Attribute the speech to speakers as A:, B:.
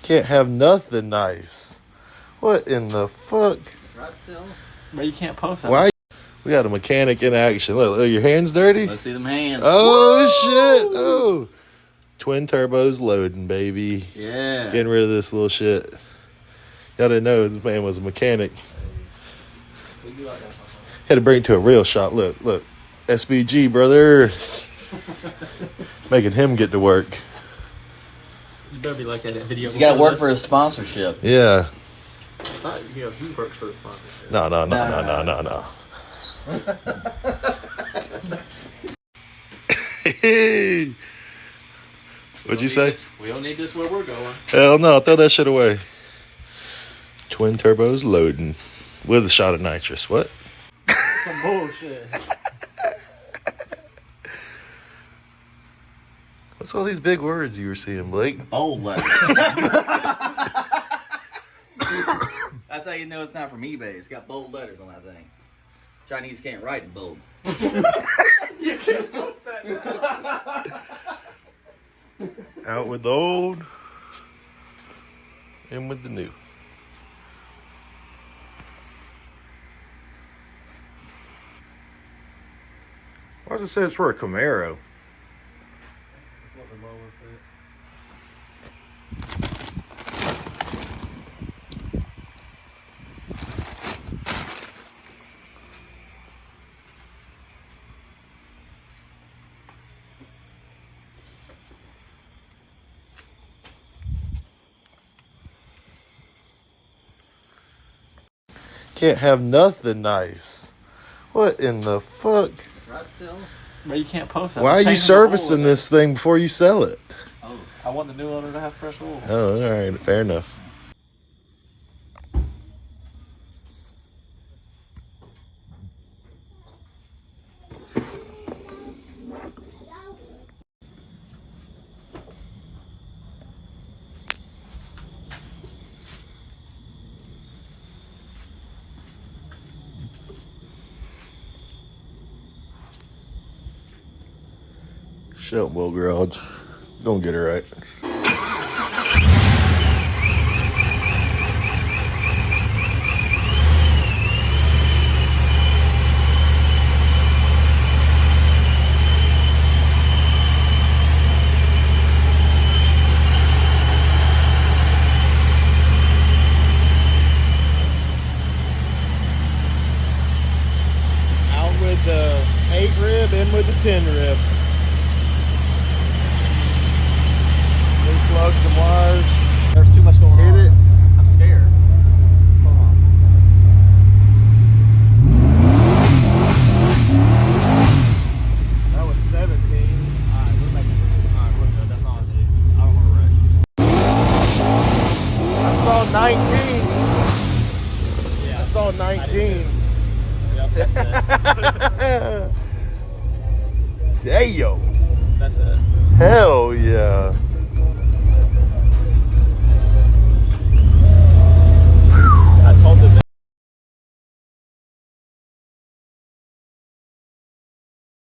A: Can't have nothing nice. What in the fuck?
B: Right still. But you can't post that.
A: Why? We got a mechanic in action. Look, your hands dirty?
B: Let's see them hands.
A: Oh, shit. Oh. Twin turbos loading, baby.
B: Yeah.
A: Getting rid of this little shit. Y'all didn't know this man was a mechanic. Had to bring it to a real shop. Look. SBG, brother. Making him get to work.
B: You better be like that video.
C: He's got to work for his sponsorship.
A: Yeah.
B: I thought he works for the sponsorship.
A: No. Hey. What'd you say?
B: We don't need this where we're going.
A: Hell no, throw that shit away. Twin turbos loading with a shot of nitrous. What?
B: Some bullshit.
A: What's all these big words you were seeing, Blake?
C: Bold letters. That's how you know it's not from eBay. It's got bold letters on that thing. Chinese can't write in bold.
B: You can't post that.
A: Out with the old, in with the new. Why does it say it's for a Camaro? Can't have nothing nice. What in the fuck?
B: Right still. But you can't post that.
A: Why are you servicing this thing before you sell it?
B: Oh, I want the new owner to have fresh oil.
A: Oh, all right, fair enough. Sheltonville Garage. Gonna get it right.
D: Out with the 8 rib, in with the 10 rib. Plugs and wires.
B: There's too much going on.
A: Hit it.
B: I'm scared. Hold on.
D: That was 17.
B: Alright, we're making it. Alright, we're good. That's all I need. I don't want to wreck.
A: I saw 19.
B: Yeah.
A: I saw 19.
B: Yep, that's it.
A: Damn.
B: That's it.
A: Hell